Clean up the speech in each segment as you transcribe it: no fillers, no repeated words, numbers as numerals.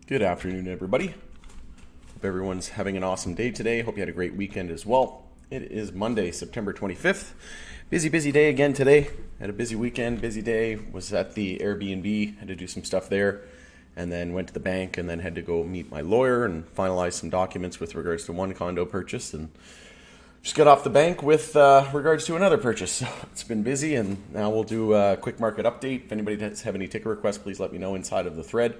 Good afternoon, everybody. Hope everyone's having an awesome day today. Hope you had a great weekend as well. It is Monday, September 25th. Busy day again today. Had a busy weekend, busy day. Was at the Airbnb, had to do some stuff there, and then went to the bank and then had to go meet my lawyer and finalize some documents with regards to one condo purchase, and just got off the bank with regards to another purchase. So it's been busy, and now we'll do a quick market update. If anybody does have any ticker requests, please let me know inside of the thread.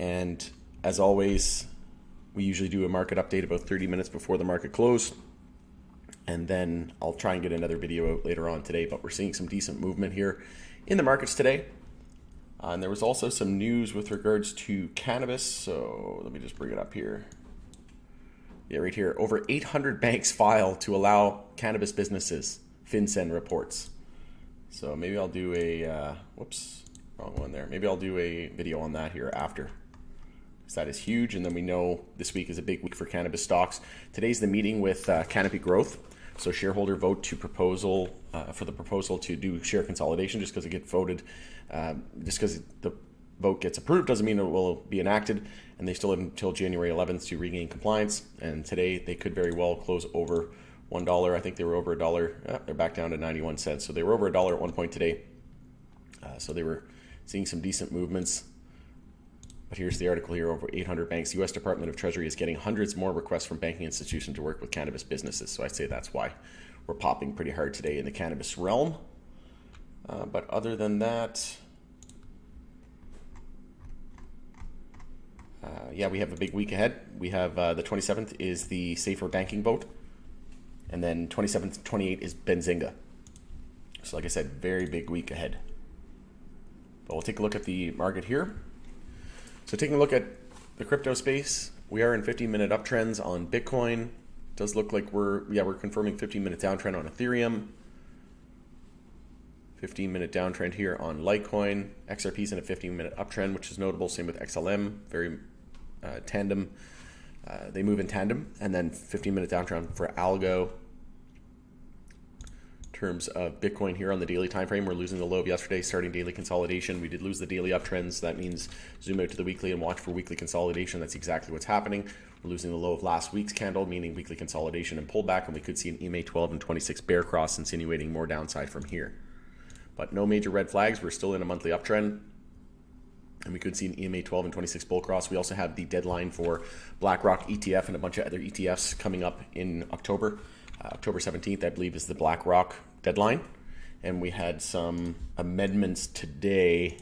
And as always, we usually do a market update about 30 minutes before the market close. And then I'll try and get another video out later on today, but we're seeing some decent movement here in the markets today. And there was also some news with regards to cannabis. So let me just bring it up here. Yeah, right here. Over 800 banks filed to allow cannabis businesses, FinCEN reports. So maybe I'll do a, whoops, wrong one there. Maybe I'll do a video on that here after. So that is huge, and then we know this week is a big week for cannabis stocks. Today's the meeting with Canopy Growth. So shareholder vote to proposal for the proposal to do share consolidation. Just because it gets voted, just because the vote gets approved doesn't mean it will be enacted. And they still have until January 11th to regain compliance. And today they could very well close over $1. I think they were over $1. They're back down to 91 cents. So they were over $1 at one point today. So they were seeing some decent movements. But here's the article here, over 800 banks. The U.S. Department of Treasury is getting hundreds more requests from banking institutions to work with cannabis businesses. So I'd say that's why we're popping pretty hard today in the cannabis realm. But other than that, yeah, we have a big week ahead. We have the 27th is the safer banking vote. And then 27th to 28th is Benzinga. So like I said, very big week ahead. But we'll take a look at the market here. So taking a look at the crypto space, we are in 15-minute uptrends on Bitcoin. It does look like we're confirming 15-minute downtrend on Ethereum. 15-minute downtrend here on Litecoin. XRP's in a 15-minute uptrend, which is notable. Same with XLM, very tandem. They move in tandem. And then 15-minute downtrend for Algo. Terms of Bitcoin here on the daily time frame, we're losing the low of yesterday, starting daily consolidation. We did lose the daily uptrends. That means zoom out to the weekly and watch for weekly consolidation. That's exactly what's happening. We're losing the low of last week's candle, meaning weekly consolidation and pullback, and we could see an EMA 12 and 26 bear cross, insinuating more downside from here. But no major red flags. We're still in a monthly uptrend, and we could see an EMA 12 and 26 bull cross. We also have the deadline for BlackRock ETF and a bunch of other ETFs coming up in October. October 17th, I believe, is the BlackRock deadline. And we had some amendments today.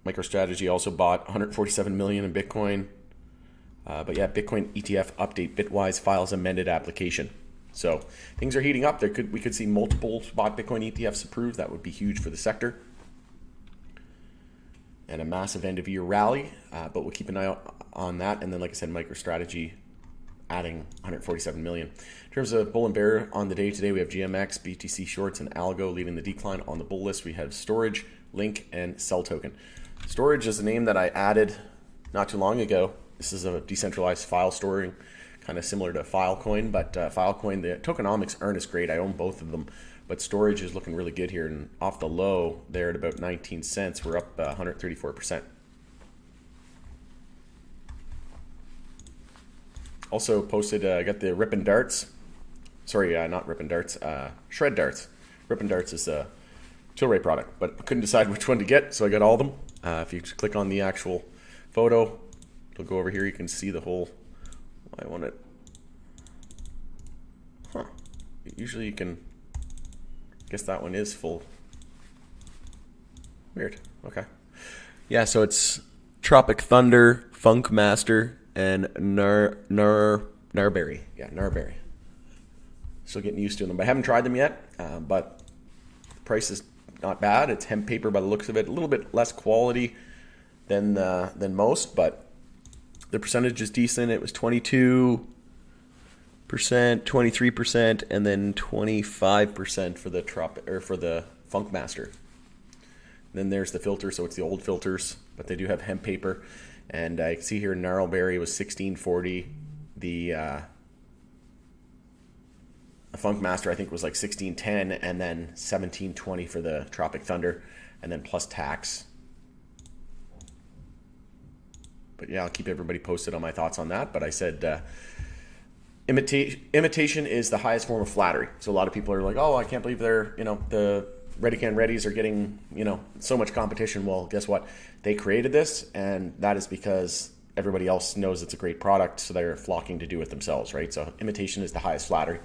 MicroStrategy also bought 147 million in Bitcoin. But yeah, Bitcoin ETF update. Bitwise files amended application. So things are heating up. We could see multiple spot Bitcoin ETFs approved. That would be huge for the sector. And a massive end of year rally. But we'll keep an eye on that. And then, like I said, MicroStrategy adding 147 million. In terms of bull and bear on the day today, we have GMX, BTC shorts, and Algo leading the decline. On the bull list, we have Storage, Link, and Cell Token. Storage is a name that I added not too long ago. This is a decentralized file storing, kind of similar to Filecoin, but Filecoin, the tokenomics aren't as great. I own both of them, but Storage is looking really good here. And off the low there at about 19 cents, we're up 134%. Also posted, I got the Rip'n Darts. Sorry, not Rip'n Darts, Shred Darts. Rip'n Darts is a Tilray product, but I couldn't decide which one to get, so I got all of them. If you click on the actual photo, it'll go over here. You can see the whole, I want it. Huh. Usually you can, I guess that one is full. Weird, okay. Yeah, so it's Tropic Thunder, Funk Master, and Gnarberry. Yeah, Gnarberry. Still getting used to them. I haven't tried them yet, but the price is not bad. It's hemp paper by the looks of it. A little bit less quality than most, but the percentage is decent. It was 22%, 23%, and then 25% for the Funk Master. And then there's the filter, so it's the old filters, but they do have hemp paper. And I see here Gnarlberry was $16.40. The Funk Master I think was like $16.10, and then $17.20 for the Tropic Thunder, and then plus tax But yeah, I'll keep everybody posted on my thoughts on that. But I said imitation is the highest form of flattery. So a lot of people are like, oh, I can't believe they're, the Readycan Readies are getting, so much competition. Well, guess what? They created this, and that is because everybody else knows it's a great product, so they're flocking to do it themselves, right? So imitation is the highest flattery.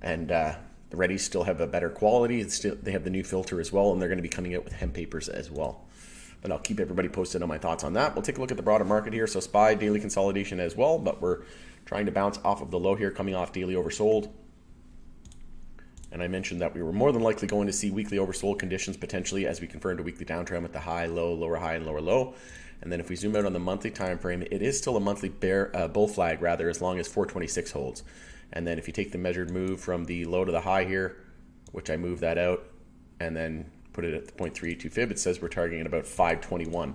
And the Readies still have a better quality. They have the new filter as well, and they're going to be coming out with hemp papers as well. But I'll keep everybody posted on my thoughts on that. We'll take a look at the broader market here. So SPY daily consolidation as well, but we're trying to bounce off of the low here, coming off daily oversold. And I mentioned that we were more than likely going to see weekly oversold conditions potentially as we confirmed a weekly downtrend with the high, low, lower high, and lower low. And then if we zoom out on the monthly time frame, it is still a monthly bull flag rather, as long as 426 holds. And then if you take the measured move from the low to the high here, which I moved that out, and then put it at the 0.32 fib, it says we're targeting at about 521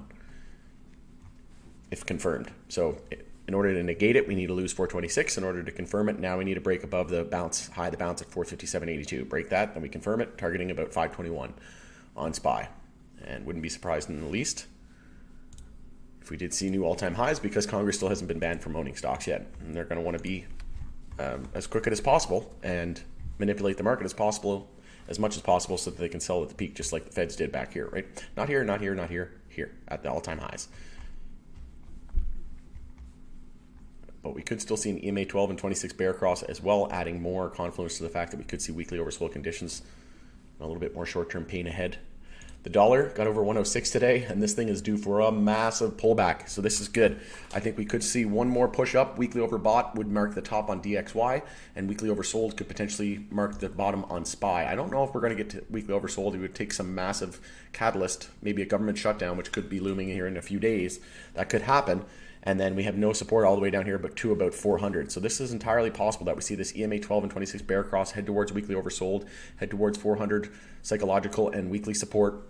if confirmed. So in order to negate it, we need to lose 426. In order to confirm it, now we need to break above the bounce at 457.82. Break that, then we confirm it, targeting about 521 on SPY. And wouldn't be surprised in the least if we did see new all-time highs, because Congress still hasn't been banned from owning stocks yet. And they're going to want to be as quick as possible and manipulate the market as much as possible so that they can sell at the peak, just like the Feds did back here, right? Not here, not here, not here, here at the all-time highs. But we could still see an EMA 12 and 26 bear cross as well, adding more confluence to the fact that we could see weekly oversold conditions, a little bit more short-term pain ahead. The dollar got over 106 today, and this thing is due for a massive pullback. So this is good. I think we could see one more push up. Weekly overbought would mark the top on DXY, and weekly oversold could potentially mark the bottom on SPY. I don't know if we're going to get to weekly oversold. It would take some massive catalyst, maybe a government shutdown, which could be looming here in a few days. That could happen. And then we have no support all the way down here, but to about 400. So this is entirely possible that we see this EMA 12 and 26 bear cross head towards weekly oversold, head towards 400 psychological and weekly support,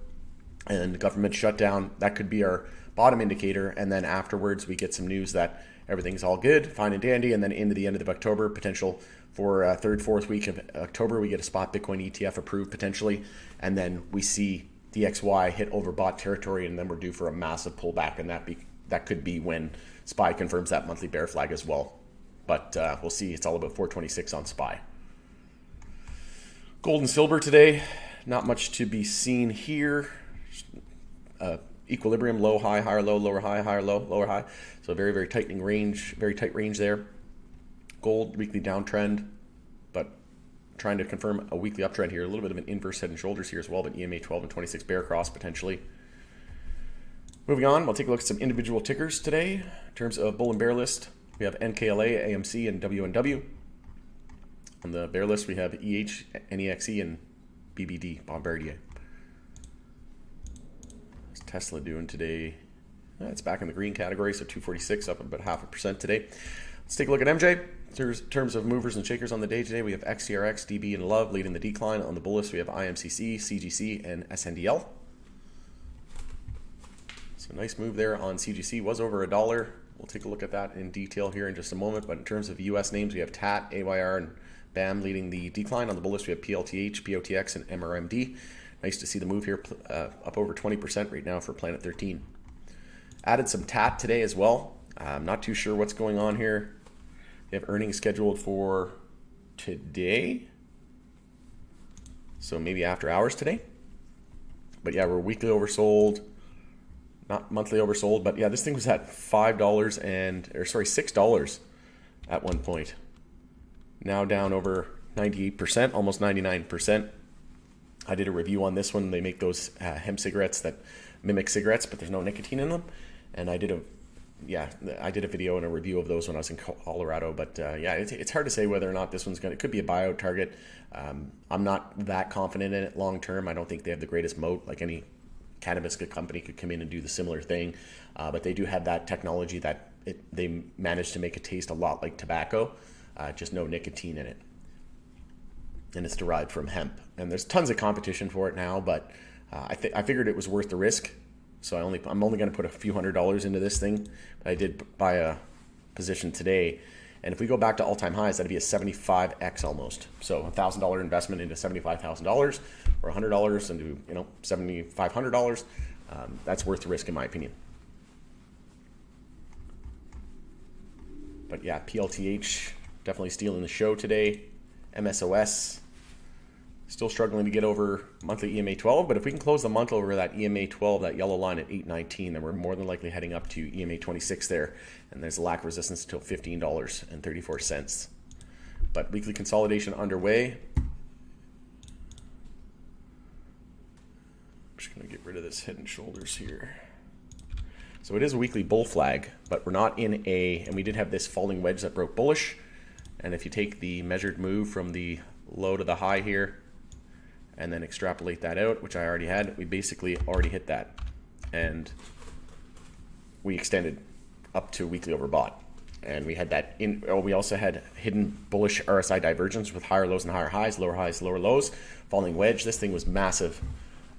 and government shutdown. That could be our bottom indicator. And then afterwards, we get some news that everything's all good, fine and dandy. And then into the end of October, potential for third, fourth week of October, we get a spot Bitcoin ETF approved potentially. And then we see DXY hit overbought territory, and then we're due for a massive pullback. And that could be when SPY confirms that monthly bear flag as well. But we'll see. It's all about 426 on SPY. Gold and silver today, not much to be seen here. Equilibrium, low, high, higher, low, lower, high, higher, low, lower, high. So very, very tightening range, very tight range there. Gold, weekly downtrend, but trying to confirm a weekly uptrend here. A little bit of an inverse head and shoulders here as well, but EMA 12 and 26 bear cross potentially. Moving on, we'll take a look at some individual tickers today. In terms of bull and bear list, we have NKLA, AMC, and WNW. On the bear list, we have EH, NEXE, and BBD, Bombardier. What's Tesla doing today? It's back in the green category, so 246, up about 0.5% today. Let's take a look at MJ. In terms of movers and shakers on the day today, we have XTRX, DB, and Love leading the decline. On the bull list, we have IMCC, CGC, and SNDL. So nice move there on CGC, was over $1. We'll take a look at that in detail here in just a moment. But in terms of US names, we have TAT, AYR, and BAM leading the decline. On the bull list, we have PLTH, POTX, and MRMD. Nice to see the move here, up over 20% right now for Planet 13. Added some TAT today as well. I'm not too sure what's going on here. They have earnings scheduled for today, so maybe after hours today. But yeah, we're weekly oversold. Not monthly oversold, but yeah, this thing was at $6 at one point. Now down over 98%, almost 99%. I did a review on this one. They make those hemp cigarettes that mimic cigarettes, but there's no nicotine in them. And I did a video and a review of those when I was in Colorado. But yeah, it's hard to say whether or not this one's it could be a buyout target. I'm not that confident in it long term. I don't think they have the greatest moat. Like any cannabis company could come in and do the similar thing, but they do have that technology that they managed to make it taste a lot like tobacco, just no nicotine in it, and it's derived from hemp. And there's tons of competition for it now, but I figured it was worth the risk, so I'm only going to put a few $100s into this thing. But I did buy a position today, and if we go back to all-time highs, that'd be a 75x almost. So $1,000 investment into $75,000, or $100 into $7,500. That's worth the risk in my opinion. But yeah, PLTH definitely stealing the show today. MSOS still struggling to get over monthly EMA 12, but if we can close the month over that EMA 12, that yellow line at 819, then we're more than likely heading up to EMA 26 there, and there's a lack of resistance until $15.34. But weekly consolidation underway. I'm just going to get rid of this head and shoulders here. So it is a weekly bull flag, but we're not in and we did have this falling wedge that broke bullish. And if you take the measured move from the low to the high here, and then extrapolate that out, which I already had, we basically already hit that. And we extended up to weekly overbought. And we had that we also had hidden bullish RSI divergence with higher lows and higher highs, lower lows, falling wedge. This thing was massive,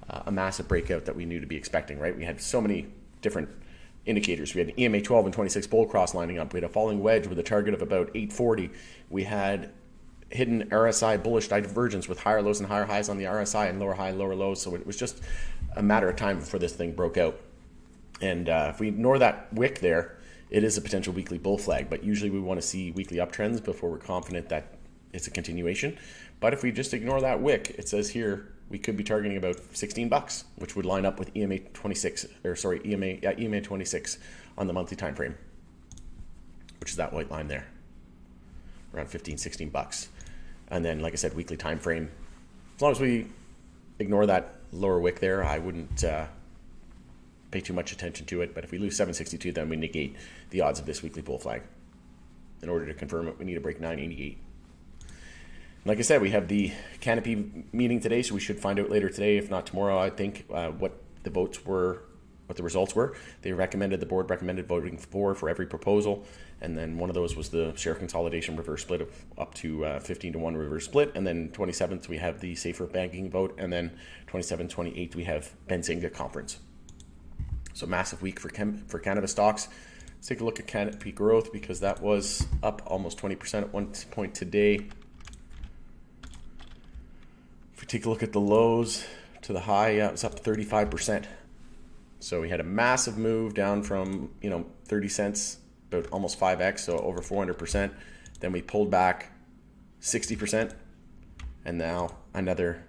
a massive breakout that we knew to be expecting, right? We had so many different indicators. We had EMA 12 and 26 bull cross lining up. We had a falling wedge with a target of about 840. We had hidden RSI bullish divergence with higher lows and higher highs on the RSI and lower high, lower lows. So it was just a matter of time before this thing broke out. And if we ignore that wick there, it is a potential weekly bull flag. But usually we want to see weekly uptrends before we're confident that it's a continuation. But if we just ignore that wick, it says here we could be targeting about $16, which would line up with EMA 26, EMA 26 on the monthly time frame, which is that white line there, around $15-16. And then, like I said, weekly time frame. As long as we ignore that lower wick there, I wouldn't pay too much attention to it. But if we lose 762, then we negate the odds of this weekly bull flag. In order to confirm it, we need to break 988. Like I said, we have the Canopy meeting today, so we should find out later today, if not tomorrow, I think, what the votes were, what the results were. The board recommended voting for every proposal, and then one of those was the share consolidation reverse split of up to 15-1 reverse split, and then 27th we have the safer banking vote, and then 27th, 28th we have Benzinga conference. So massive week for cannabis stocks. Let's take a look at Canopy growth, because that was up almost 20% at one point today. If we take a look at the lows to the high, it was up 35%. So we had a massive move down from 30 cents, about almost 5x, so over 400%. Then we pulled back 60%, and now another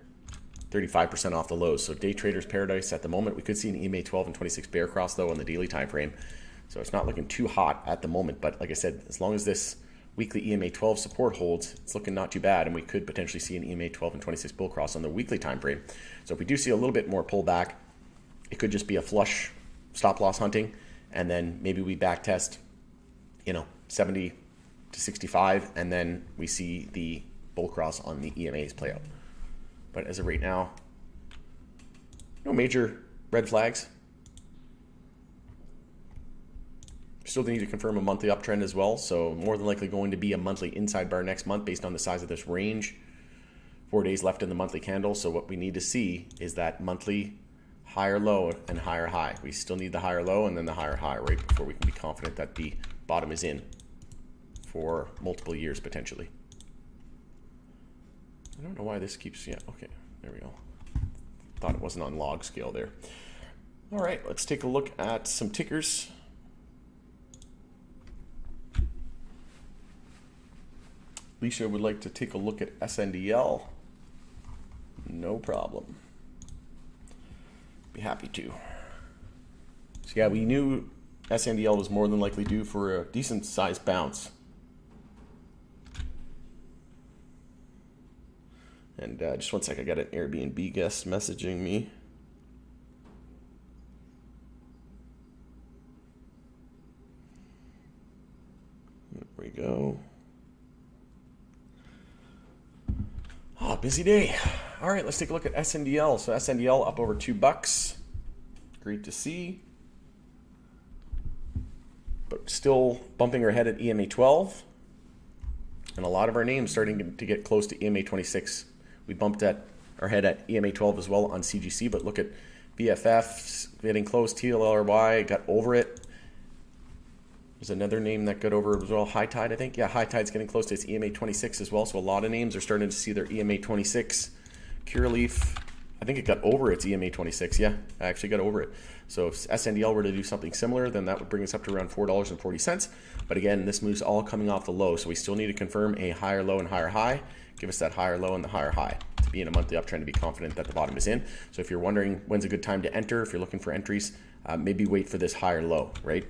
35% off the lows. So day traders paradise at the moment. We could see an EMA 12 and 26 bear cross though on the daily time frame. So it's not looking too hot at the moment, but like I said, as long as this weekly EMA 12 support holds, it's looking not too bad, and we could potentially see an EMA 12 and 26 bull cross on the weekly time frame. So if we do see a little bit more pullback, it could just be a flush stop loss hunting, and then maybe we back test 70 to 65, and then we see the bull cross on the EMAs play out. But as of right now, no major red flags. Still need to confirm a monthly uptrend as well, so more than likely going to be a monthly inside bar next month based on the size of this range. 4 days left in the monthly candle, so what we need to see is that monthly higher low and higher high. We still need the higher low and then the higher high, right, before we can be confident that the bottom is in for multiple years potentially. I don't know why this keeps, okay, there we go. Thought it wasn't on log scale there. All right, let's take a look at some tickers. Alicia would like to take a look at SNDL. No problem. Be happy to. So yeah, we knew SNDL was more than likely due for a decent sized bounce. And just one sec, I got an Airbnb guest messaging me. There we go. Oh, busy day. All right, let's take a look at SNDL. So SNDL up over $2. Great to see. But still bumping our head at EMA 12. And a lot of our names starting to get close to EMA 26. We bumped at our head at EMA 12 as well on CGC, but look at BFF getting close. TLRY got over it. There's another name that got over as well, High Tide, I think. Yeah, High Tide's getting close to its EMA 26 as well, so a lot of names are starting to see their EMA 26. Cureleaf I think it got over its EMA 26. Yeah, I actually got over it. So if SNDL were to do something similar, then that would bring us up to around $4.40. But again, this move's all coming off the low, so we still need to confirm a higher low and higher high. Give us that higher low and the higher high to be in a monthly uptrend, to be confident that the bottom is in. So if you're wondering when's a good time to enter, if you're looking for entries, maybe wait for this higher low, right?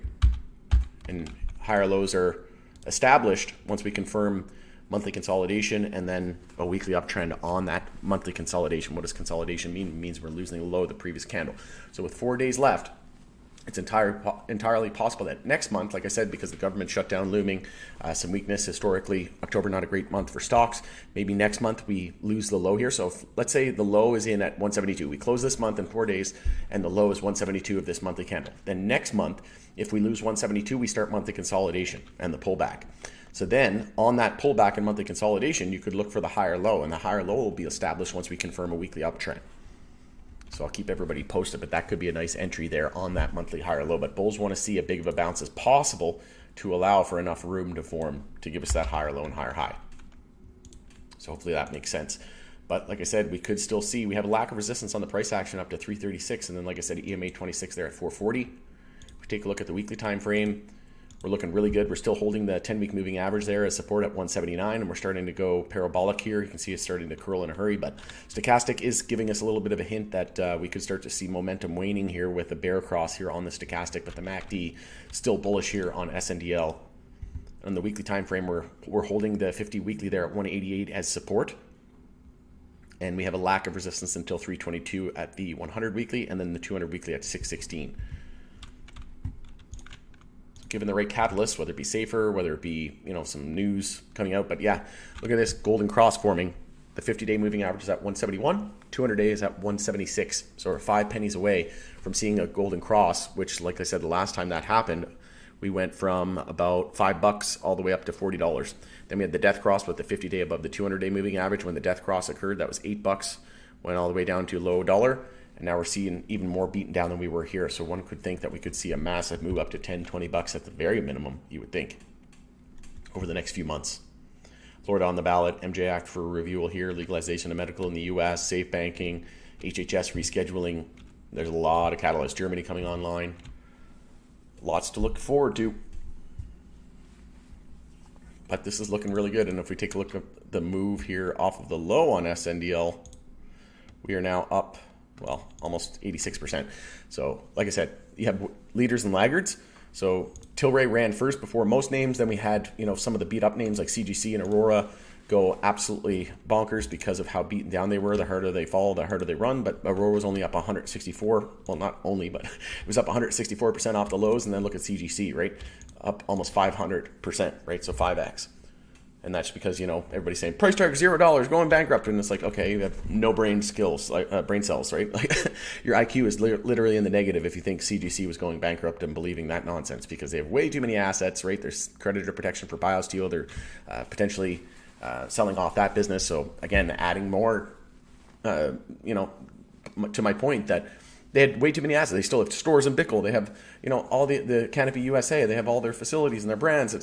And higher lows are established once we confirm monthly consolidation and then a weekly uptrend on that monthly consolidation. What does consolidation mean? It means we're losing the low of the previous candle. So with 4 days left, it's entirely possible that next month, like I said, because the government shutdown looming, some weakness historically, October not a great month for stocks. Maybe next month we lose the low here. So if, let's say the low is in at 172. We close this month in 4 days and the low is 172 of this monthly candle. Then next month, if we lose 172, we start monthly consolidation and the pullback. So then on that pullback and monthly consolidation, you could look for the higher low, and the higher low will be established once we confirm a weekly uptrend. So I'll keep everybody posted, but that could be a nice entry there on that monthly higher low. But bulls want to see a big of a bounce as possible to allow for enough room to form to give us that higher low and higher high. So hopefully that makes sense. But like I said, we could still see, we have a lack of resistance on the price action up to 336. And then like I said, EMA 26 there at 440. If we take a look at the weekly time frame, we're looking really good. We're still holding the 10-week moving average there as support at 179, and we're starting to go parabolic here. You can see it's starting to curl in a hurry, but stochastic is giving us a little bit of a hint that we could start to see momentum waning here with a bear cross here on the stochastic, but the MACD still bullish here on SNDL. On the weekly time frame, we're holding the 50 weekly there at 188 as support, and we have a lack of resistance until 322 at the 100 weekly, and then the 200 weekly at 616. Given the right catalyst, whether it be safer, whether it be, some news coming out. But yeah, look at this golden cross forming. The 50-day moving average is at 171, 200-day is at 176. So we're 5 pennies away from seeing a golden cross, which, like I said, the last time that happened, we went from about $5 all the way up to $40. Then we had the death cross with the 50-day above the 200-day moving average. When the death cross occurred, that was $8, went all the way down to low dollar. And now we're seeing even more beaten down than we were here. So one could think that we could see a massive move up to $10, $20 at the very minimum, you would think, over the next few months. Florida on the ballot, MJ Act for review here, legalization of medical in the U.S., safe banking, HHS rescheduling. There's a lot of catalysts. Germany coming online. Lots to look forward to. But this is looking really good. And if we take a look at the move here off of the low on SNDL, we are now up, almost 86%. So like I said, you have leaders and laggards. So Tilray ran first before most names. Then we had, some of the beat up names like CGC and Aurora go absolutely bonkers because of how beaten down they were. The harder they fall, the harder they run. But Aurora was only up 164. Well, not only, but it was up 164% off the lows. And then look at CGC, right? Up almost 500%, right? So 5x. And that's because, everybody's saying price target $0, going bankrupt. And it's like, okay, you have no brain skills, like brain cells, right? Like your IQ is literally in the negative if you think CGC was going bankrupt and believing that nonsense, because they have way too many assets, right? There's creditor protection for BioSteel. They're potentially selling off that business. So again, adding more, to my point that they had way too many assets. They still have stores in Bickle. They have, all the Canopy USA. They have all their facilities and their brands.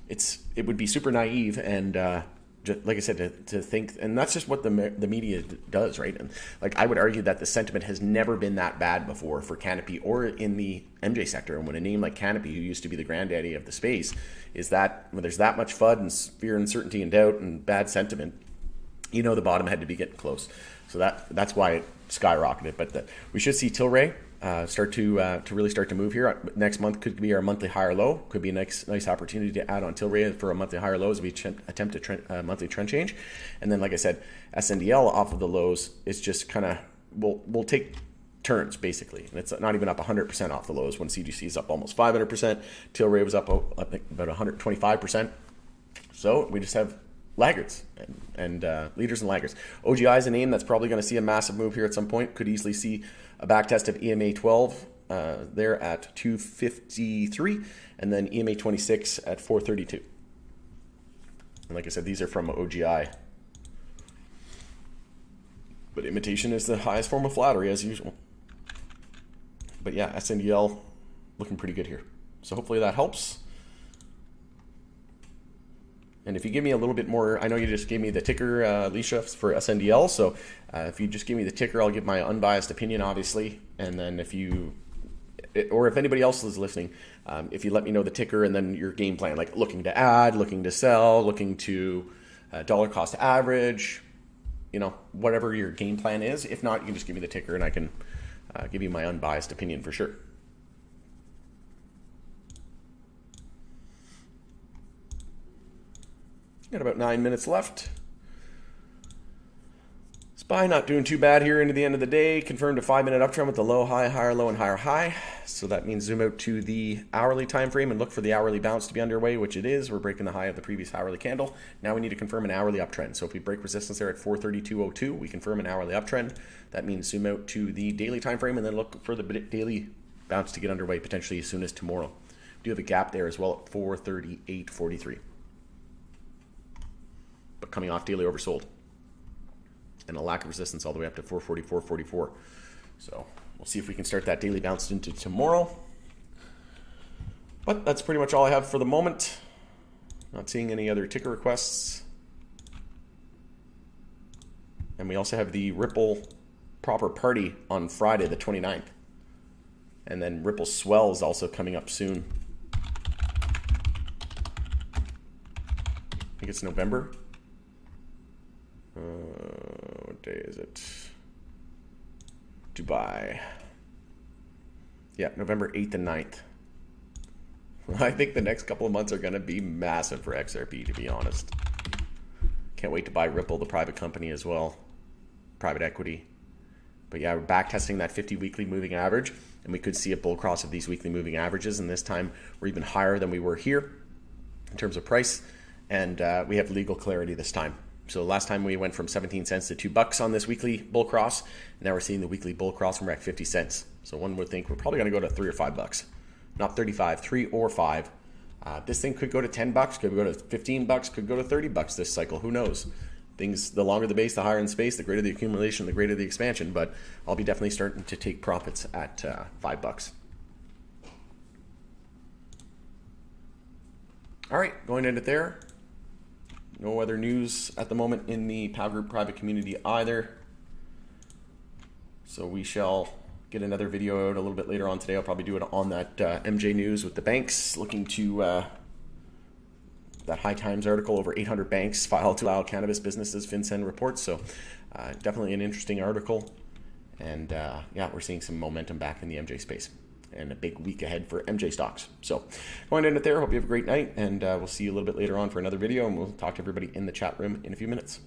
It would be super naive and like I said, to think, and that's just what the media does, right? And like I would argue that the sentiment has never been that bad before for Canopy or in the MJ sector. And when a name like Canopy, who used to be the granddaddy of the space, is that when there's that much FUD and fear, uncertainty, and doubt and bad sentiment, the bottom had to be getting close. So that's why it skyrocketed. But we should see Tilray start to really start to move here. Next month could be our monthly higher low. Could be a nice opportunity to add on Tilray for a monthly higher low as we attempt a monthly trend change. And then, like I said, SNDL off of the lows is just kind of we'll take turns basically, and it's not even up 100% off the lows when CGC is up almost 500%. Tilray was up about 125%. So we just have laggards and leaders and laggards. OGI is a name that's probably going to see a massive move here at some point. Could easily see a back test of EMA 12 there at 253, and then EMA 26 at 432. And like I said, these are from OGI. But imitation is the highest form of flattery, as usual. But yeah, SNDL looking pretty good here. So hopefully that helps. And if you give me a little bit more, I know you just gave me the ticker, Alicia, for SNDL. So if you just give me the ticker, I'll give my unbiased opinion, obviously. And then if anybody else is listening, if you let me know the ticker and then your game plan, like looking to add, looking to sell, looking to dollar cost average, whatever your game plan is. If not, you can just give me the ticker and I can give you my unbiased opinion for sure. Got about 9 minutes left. SPY not doing too bad here into the end of the day. Confirmed a 5-minute uptrend with the low, high, higher, low, and higher high. So that means zoom out to the hourly time frame and look for the hourly bounce to be underway, which it is. We're breaking the high of the previous hourly candle. Now we need to confirm an hourly uptrend. So if we break resistance there at 432.02, we confirm an hourly uptrend. That means zoom out to the daily time frame and then look for the daily bounce to get underway potentially as soon as tomorrow. We do have a gap there as well at 438.43. But coming off daily oversold. And a lack of resistance all the way up to 444.44. So we'll see if we can start that daily bounce into tomorrow. But that's pretty much all I have for the moment. Not seeing any other ticker requests. And we also have the Ripple proper party on Friday the 29th. And then Ripple Swell is also coming up soon. I think it's November. What day is it? Dubai. Yeah, November 8th and 9th. I think the next couple of months are going to be massive for XRP, to be honest. Can't wait to buy Ripple, the private company as well. Private equity. But yeah, we're back testing that 50 weekly moving average, and we could see a bull cross of these weekly moving averages, and this time we're even higher than we were here in terms of price, and we have legal clarity this time. So last time we went from 17 cents to $2 on this weekly bull cross. Now we're seeing the weekly bull cross and we're at 50 cents. So one would think we're probably going to go to $3 or $5. Not 35, 3 or 5. This thing could go to $10, could go to $15, could go to $30 this cycle. Who knows? Things, the longer the base, the higher in space, the greater the accumulation, the greater the expansion. But I'll be definitely starting to take profits at $5. All right, going into there. No other news at the moment in the POW Group private community either. So we shall get another video out a little bit later on today. I'll probably do it on that MJ News with the banks looking to that High Times article, over 800 banks filed to allow cannabis businesses FinCEN reports. So definitely an interesting article. And yeah, we're seeing some momentum back in the MJ space. And a big week ahead for MJ stocks. So going to end it there. Hope you have a great night, and we'll see you a little bit later on for another video, and we'll talk to everybody in the chat room in a few minutes.